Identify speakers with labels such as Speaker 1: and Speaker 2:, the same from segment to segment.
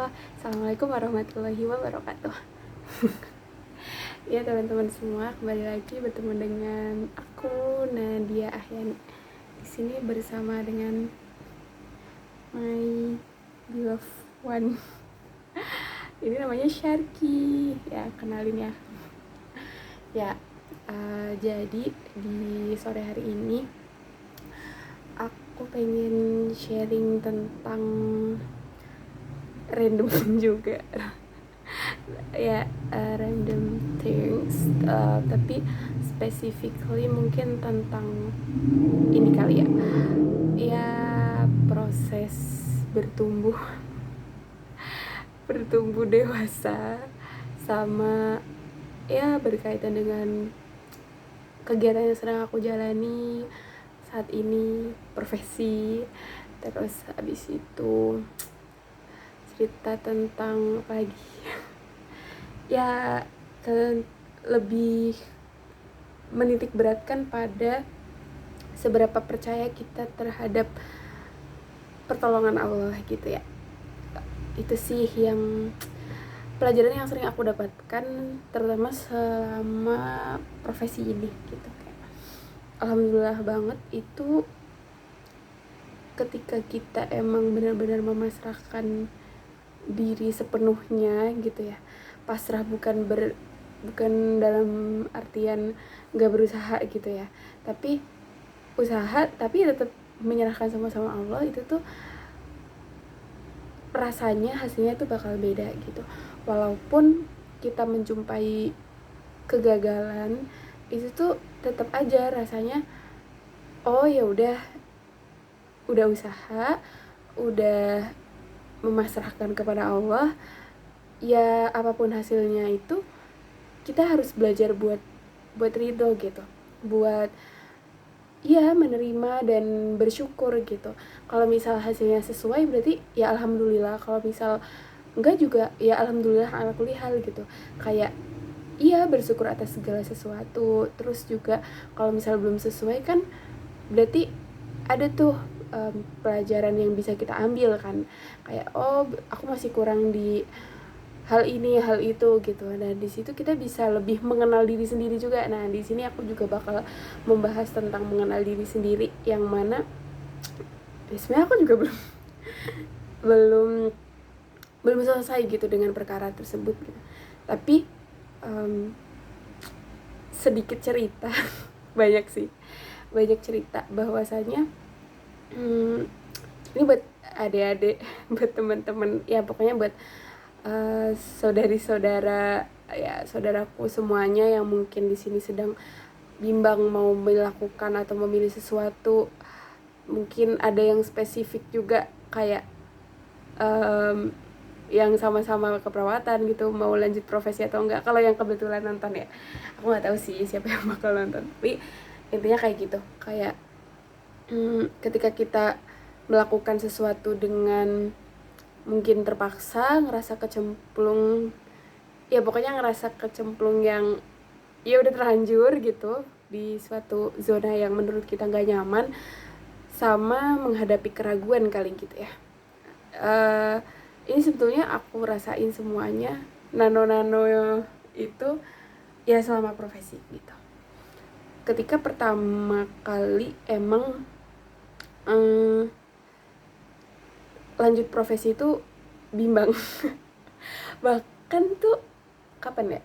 Speaker 1: Halo, Assalamualaikum warahmatullahi wabarakatuh. Ya teman-teman semua, kembali lagi bertemu dengan aku Nadia Ahyani. Di sini bersama dengan my beloved one. Ini namanya Sharky. Ya, kenalin ya. Ya, jadi di sore hari ini aku pengen sharing tentang random juga. Ya, random things, tapi specifically mungkin tentang ini kali ya, ya proses bertumbuh bertumbuh dewasa, sama ya berkaitan dengan kegiatan yang sedang aku jalani saat ini, profesi. Terus habis itu cerita tentang apa lagi ya, lebih menitik beratkan pada seberapa percaya kita terhadap pertolongan Allah gitu ya. Itu sih yang pelajaran yang sering aku dapatkan, terutama selama profesi ini gitu. Alhamdulillah banget itu ketika kita emang benar-benar memasrahkan diri sepenuhnya gitu ya. Pasrah bukan dalam artian gak berusaha gitu ya, tapi usaha tapi tetap menyerahkan sama Allah. Itu tuh rasanya, hasilnya tuh bakal beda gitu. Walaupun kita menjumpai kegagalan, itu tuh tetap aja rasanya, oh ya udah usaha, udah memasrahkan kepada Allah, ya apapun hasilnya itu kita harus belajar buat ridho gitu, buat ya menerima dan bersyukur gitu. Kalau misal hasilnya sesuai berarti ya alhamdulillah, kalau misal enggak juga ya alhamdulillah ala kulli hal gitu. Kayak iya, bersyukur atas segala sesuatu. Terus juga kalau misal belum sesuai kan berarti ada tuh pelajaran yang bisa kita ambil kan, kayak oh aku masih kurang di hal ini hal itu gitu. Nah di situ kita bisa lebih mengenal diri sendiri juga. Nah di sini aku juga bakal membahas tentang mengenal diri sendiri, yang mana sebenarnya aku juga belum belum selesai gitu dengan perkara tersebut gitu. Tapi sedikit cerita banyak sih, banyak cerita bahwasanya ini buat adik-adik, buat teman-teman, ya pokoknya buat saudari-saudara ya, saudaraku semuanya yang mungkin di sini sedang bimbang mau melakukan atau memilih sesuatu. Mungkin ada yang spesifik juga, kayak yang sama-sama keperawatan gitu, mau lanjut profesi atau enggak. Kalau yang kebetulan nonton ya, aku nggak tahu sih siapa yang bakal nonton, tapi intinya kayak gitu. Kayak ketika kita melakukan sesuatu dengan mungkin terpaksa, ngerasa kecemplung, ya pokoknya ngerasa kecemplung yang ya udah terlanjur gitu di suatu zona yang menurut kita nggak nyaman, sama menghadapi keraguan kali gitu ya. Ini sebetulnya aku rasain semuanya, nano itu ya selama profesi gitu. Ketika pertama kali emang lanjut profesi itu bimbang. Bahkan tuh kapan ya,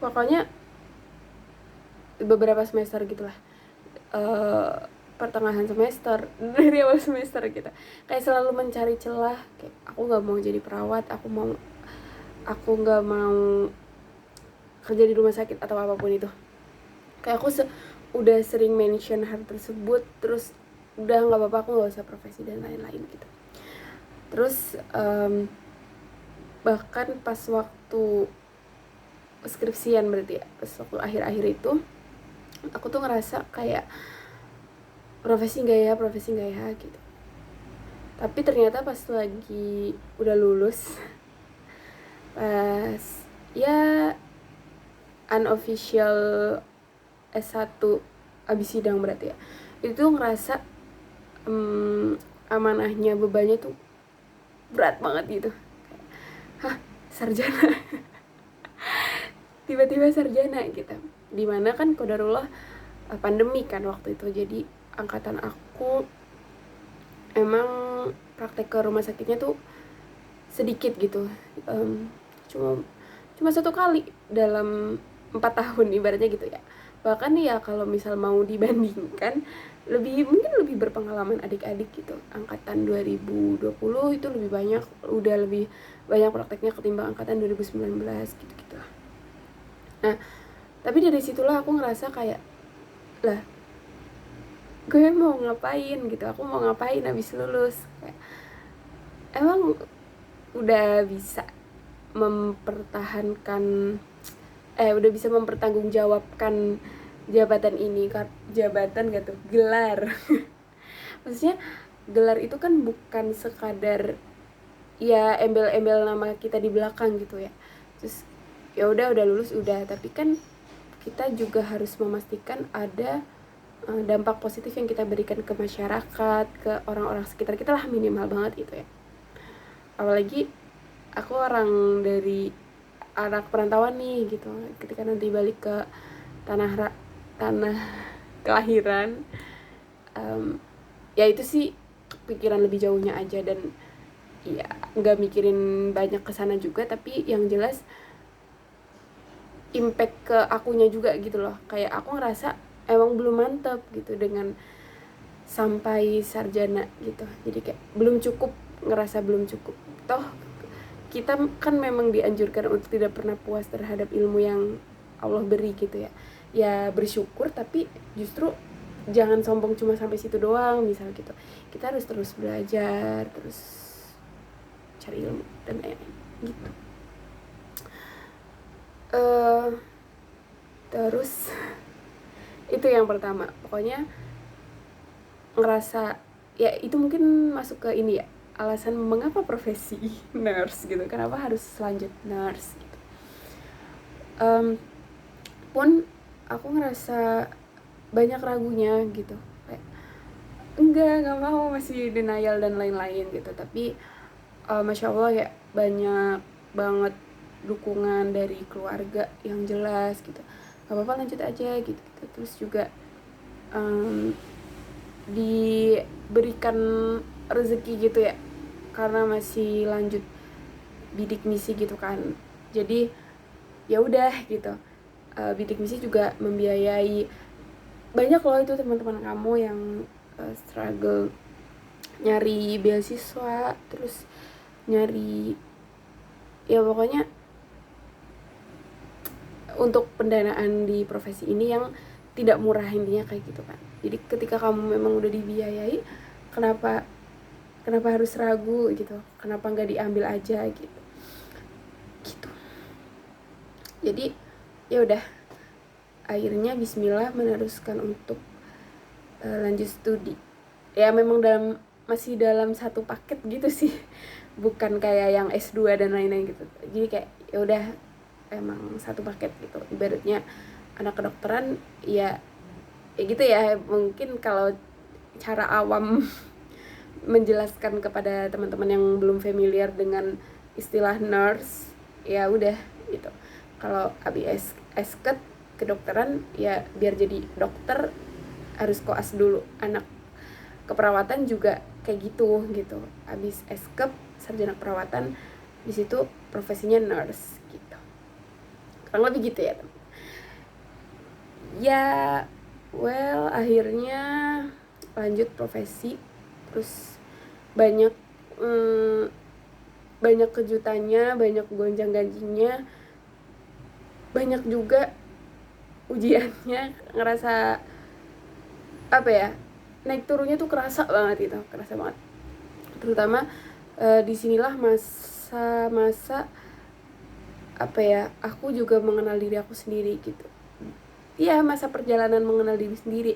Speaker 1: pokoknya beberapa semester gitulah, pertengahan semester, dari awal semester gitu, kayak selalu mencari celah. Kayak aku nggak mau jadi perawat, aku nggak mau kerja di rumah sakit atau apapun itu. Kayak aku udah sering mention hal tersebut, terus udah nggak apa-apa, aku nggak usah profesi dan lain-lain gitu. Terus bahkan pas waktu skripsian, berarti ya pas waktu akhir-akhir itu, aku tuh ngerasa kayak profesi nggak ya gitu. Tapi ternyata pas lagi udah lulus, pas ya unofficial S1 abis sidang berarti ya, itu ngerasa amanahnya, bebannya tuh berat banget gitu. Hah, sarjana. Tiba-tiba sarjana gitu. Dimana kan qadarullah pandemi kan waktu itu, jadi angkatan aku emang praktek ke rumah sakitnya tuh sedikit gitu. Cuma cuma 1 kali dalam 4 tahun ibaratnya gitu ya. Bahkan ya kalau misal mau dibandingkan, mungkin lebih berpengalaman adik-adik gitu. Angkatan 2020 itu udah lebih banyak prakteknya ketimbang angkatan 2019 gitu-gitu lah. Nah, tapi dari situlah aku ngerasa kayak, lah gue mau ngapain gitu, aku mau ngapain abis lulus. Kayak, emang udah bisa mempertahankan udah bisa mempertanggungjawabkan jabatan ini, jabatan gak tuh, gelar. Maksudnya gelar itu kan bukan sekadar ya embel-embel nama kita di belakang gitu ya. Terus ya udah lulus udah, tapi kan kita juga harus memastikan ada dampak positif yang kita berikan ke masyarakat, ke orang-orang sekitar kita lah, minimal banget gitu ya. Apalagi aku orang dari anak perantauan nih gitu, ketika nanti balik ke tanah kelahiran, ya itu sih pikiran lebih jauhnya aja, dan ya nggak mikirin banyak kesana juga, tapi yang jelas impact ke akunya juga gitu loh. Kayak aku ngerasa emang belum mantep gitu dengan sampai sarjana gitu, jadi kayak ngerasa belum cukup. Toh kita kan memang dianjurkan untuk tidak pernah puas terhadap ilmu yang Allah beri gitu ya. Ya bersyukur, tapi justru jangan sombong cuma sampai situ doang misal gitu. Kita harus terus belajar, terus cari ilmu dan lain-lain gitu. Terus itu yang pertama, pokoknya ngerasa ya itu mungkin masuk ke ini ya, alasan mengapa profesi nurse gitu, kenapa harus lanjut nurse gitu. Pun aku ngerasa banyak ragunya gitu, kayak enggak mau, masih denial dan lain-lain gitu. Tapi masya Allah ya, banyak banget dukungan dari keluarga yang jelas gitu, gak apa-apa lanjut aja gitu. Terus juga diberikan rezeki gitu ya, karena masih lanjut bidik misi gitu kan. Jadi ya udah gitu, bidik misi juga membiayai. Banyak loh itu teman-teman kamu yang struggle nyari beasiswa, terus nyari ya pokoknya untuk pendanaan di profesi ini yang tidak murah intinya kayak gitu kan. Jadi ketika kamu memang udah dibiayai, kenapa harus ragu gitu, kenapa nggak diambil aja gitu. Jadi ya udah, akhirnya bismillah meneruskan untuk lanjut studi. Ya memang masih dalam satu paket gitu sih, bukan kayak yang S2 dan lain-lain gitu. Jadi kayak ya udah, emang satu paket gitu. Ibaratnya anak kedokteran ya gitu ya. Mungkin kalau cara awam menjelaskan kepada teman-teman yang belum familiar dengan istilah nurse, ya udah gitu. Kalau abis esket kedokteran ya biar jadi dokter harus koas dulu. Anak keperawatan juga kayak gitu. Abis eskep sarjana perawatan, di situ profesinya nurse gitu. Kurang lebih gitu ya. Ya well, akhirnya lanjut profesi, terus banyak kejutannya, banyak gonjang-ganjingnya, banyak juga ujiannya. Ngerasa apa ya, naik turunnya tuh kerasa banget. Terutama disinilah masa apa ya, aku juga mengenal diri aku sendiri gitu. Ya masa perjalanan mengenal diri sendiri,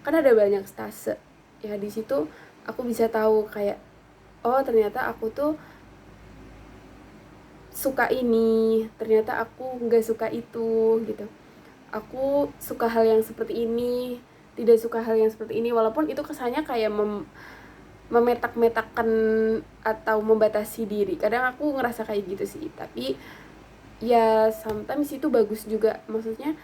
Speaker 1: kan ada banyak stase ya. Di situ aku bisa tahu kayak, oh ternyata aku tuh suka ini, ternyata aku nggak suka itu gitu. Aku suka hal yang seperti ini, tidak suka hal yang seperti ini. Walaupun itu kesannya kayak memetak-metakkan atau membatasi diri. Kadang aku ngerasa kayak gitu sih, tapi ya sometimes itu bagus juga, maksudnya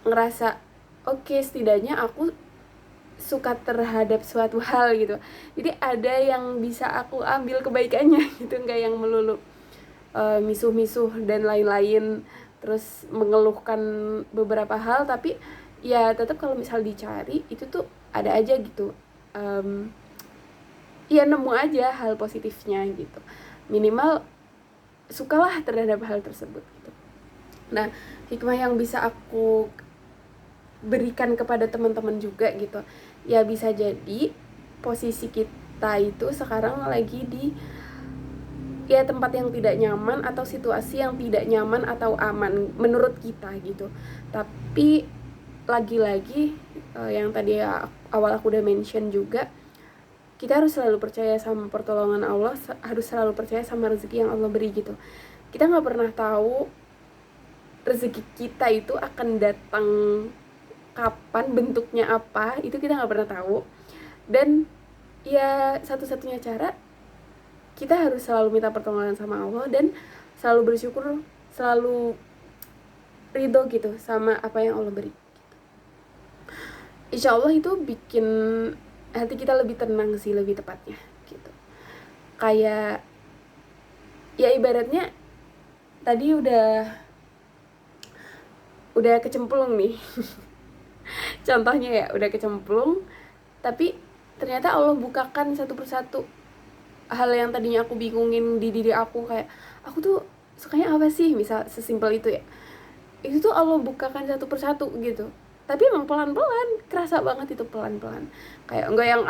Speaker 1: ngerasa oke, setidaknya aku suka terhadap suatu hal gitu, jadi ada yang bisa aku ambil kebaikannya gitu, nggak yang melulu misuh-misuh dan lain-lain, terus mengeluhkan beberapa hal, tapi ya tetap kalau misal dicari itu tuh ada aja gitu, ya nemu aja hal positifnya gitu, minimal sukalah terhadap hal tersebut gitu. Nah, hikmah yang bisa aku berikan kepada teman-teman juga gitu, ya bisa jadi posisi kita itu sekarang lagi di ya tempat yang tidak nyaman atau situasi yang tidak nyaman atau aman menurut kita gitu, tapi lagi-lagi yang tadi ya, awal aku udah mention juga, kita harus selalu percaya sama pertolongan Allah, harus selalu percaya sama rezeki yang Allah beri gitu. Kita nggak pernah tahu rezeki kita itu akan datang kapan, bentuknya apa, itu kita nggak pernah tahu. Dan ya satu-satunya cara, kita harus selalu minta pertolongan sama Allah dan selalu bersyukur, selalu ridho gitu sama apa yang Allah beri. Insya Allah itu bikin hati kita lebih tenang sih, lebih tepatnya gitu. Kayak ya ibaratnya tadi udah kecemplung nih contohnya ya, udah kecemplung, tapi ternyata Allah bukakan satu persatu hal yang tadinya aku bingungin di diri aku, kayak aku tuh sukanya apa sih, misal sesimpel itu ya, itu tuh Allah bukakan satu persatu gitu. Tapi emang pelan-pelan, kerasa banget itu pelan-pelan. Kayak enggak yang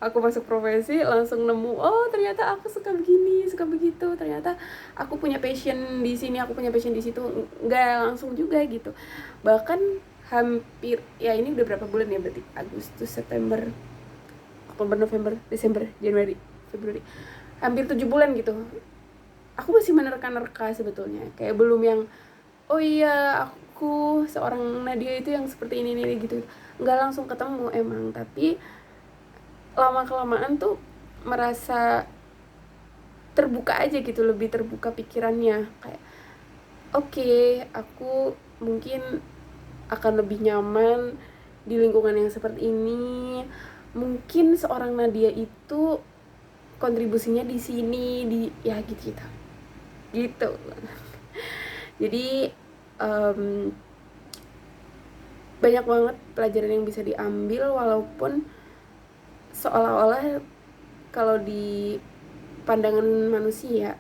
Speaker 1: aku masuk profesi langsung nemu, oh ternyata aku suka begini, suka begitu, ternyata aku punya passion di sini, aku punya passion di situ. Enggak langsung juga gitu. Bahkan hampir ya, ini udah berapa bulan ya, berarti Agustus, September, Oktober, November, Desember, Januari, Februari, hampir 7 bulan gitu. Aku masih menerka-nerka sebetulnya, kayak belum yang oh iya aku seorang Nadia itu yang seperti ini gitu, nggak langsung ketemu emang, tapi lama kelamaan tuh merasa terbuka aja gitu, lebih terbuka pikirannya, kayak oke, aku mungkin akan lebih nyaman di lingkungan yang seperti ini, mungkin seorang Nadia itu kontribusinya di sini, di ya gitu gitu. Jadi banyak banget pelajaran yang bisa diambil, walaupun seolah-olah kalau di pandangan manusia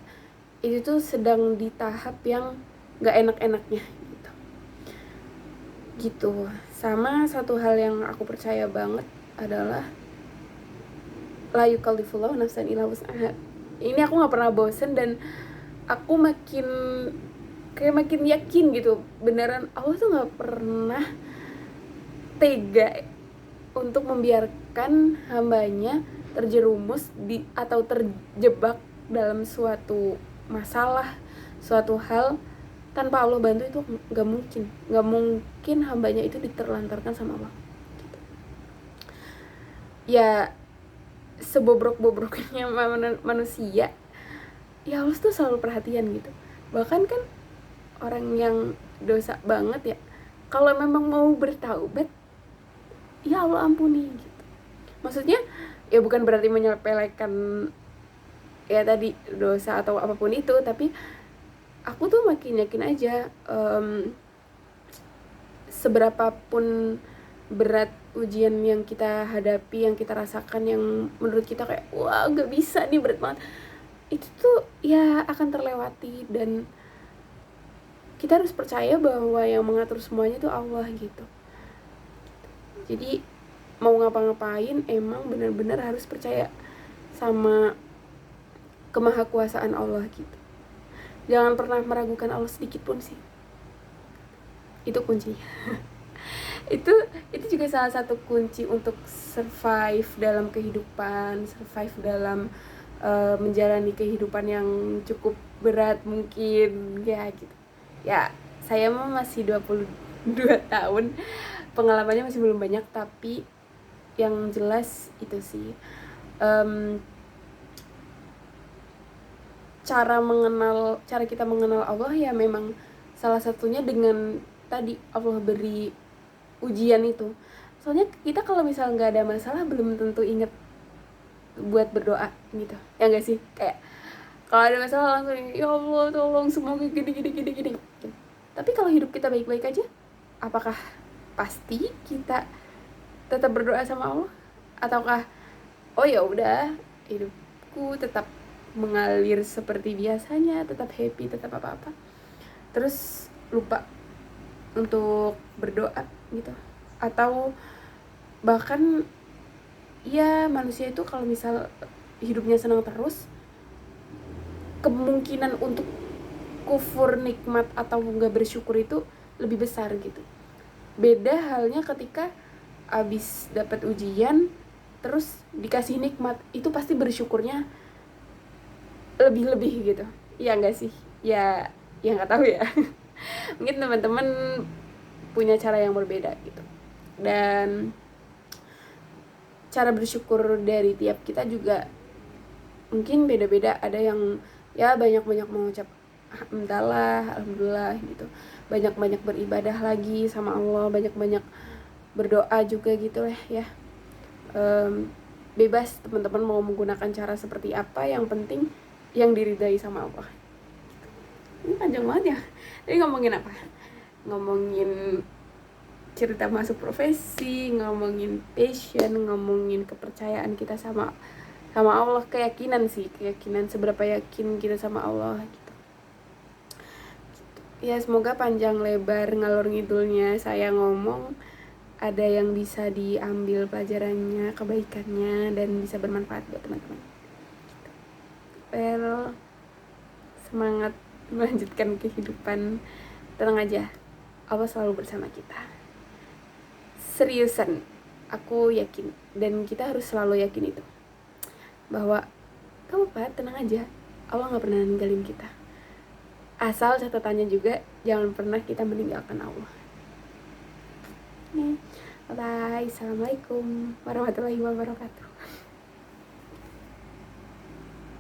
Speaker 1: itu tuh sedang di tahap yang gak enak-enaknya gitu. Sama satu hal yang aku percaya banget adalah la yukallifullahu nafsan illa wus'aha. Ini aku gak pernah bosen, dan aku makin yakin gitu, beneran Allah tuh gak pernah tega untuk membiarkan hambanya terjerumus di atau terjebak dalam suatu masalah, suatu hal tanpa Allah bantu. Itu nggak mungkin hambanya itu diterlantarkan sama Allah gitu. Ya sebobrok-bobroknya manusia, ya Allah tuh selalu perhatian gitu. Bahkan kan orang yang dosa banget ya, kalau memang mau bertaubat, ya Allah ampuni gitu. Maksudnya ya bukan berarti menyepelekan ya tadi dosa atau apapun itu, tapi aku tuh makin yakin aja, seberapapun berat ujian yang kita hadapi, yang kita rasakan, yang menurut kita kayak wah gak bisa nih, berat banget, itu tuh ya akan terlewati. Dan kita harus percaya bahwa yang mengatur semuanya tuh Allah gitu. Jadi mau ngapa-ngapain emang benar-benar harus percaya sama kemahakuasaan Allah gitu. Jangan pernah meragukan Allah sedikit pun sih. Itu kuncinya. itu juga salah satu kunci untuk survive dalam kehidupan, survive dalam menjalani kehidupan yang cukup berat mungkin ya gitu. Ya, saya masih 22 tahun, pengalamannya masih belum banyak, tapi yang jelas itu sih, cara kita mengenal Allah ya memang salah satunya dengan tadi Allah beri ujian itu. Soalnya kita kalau misal nggak ada masalah belum tentu inget buat berdoa gitu ya nggak sih, kayak kalau ada masalah langsung ya Allah tolong semoga gini gini gini gini. Tapi kalau hidup kita baik-baik aja, apakah pasti kita tetap berdoa sama Allah, ataukah oh ya udah hidupku tetap mengalir seperti biasanya, tetap happy, tetap apa-apa, terus lupa untuk berdoa gitu. Atau bahkan ya manusia itu kalau misal hidupnya senang terus, kemungkinan untuk kufur nikmat atau nggak bersyukur itu lebih besar gitu. Beda halnya ketika abis dapat ujian terus dikasih nikmat, itu pasti bersyukurnya lebih-lebih gitu. Ya nggak sih? Ya nggak tahu ya. Mungkin teman-teman punya cara yang berbeda gitu. Dan cara bersyukur dari tiap kita juga mungkin beda-beda. Ada yang ya banyak-banyak mengucap alhamdulillah gitu, banyak-banyak beribadah lagi sama Allah, banyak-banyak berdoa juga gitu lah ya. Bebas teman-teman mau menggunakan cara seperti apa, yang penting yang diridai sama Allah. Ini panjang banget ya. Ini ngomongin apa? Ngomongin cerita masuk profesi, ngomongin passion, ngomongin kepercayaan kita sama Allah, keyakinan seberapa yakin kita sama Allah gitu. Ya semoga panjang lebar ngalor ngidulnya saya ngomong ada yang bisa diambil pelajarannya, kebaikannya, dan bisa bermanfaat buat teman-teman. Well, semangat melanjutkan kehidupan. Tenang aja, Allah selalu bersama kita. Seriusan, aku yakin, dan kita harus selalu yakin itu, bahwa kamu Pak, tenang aja, Allah gak pernah ninggalin kita. Asal catatannya juga jangan pernah kita meninggalkan Allah. Bye. Assalamualaikum warahmatullahi wabarakatuh.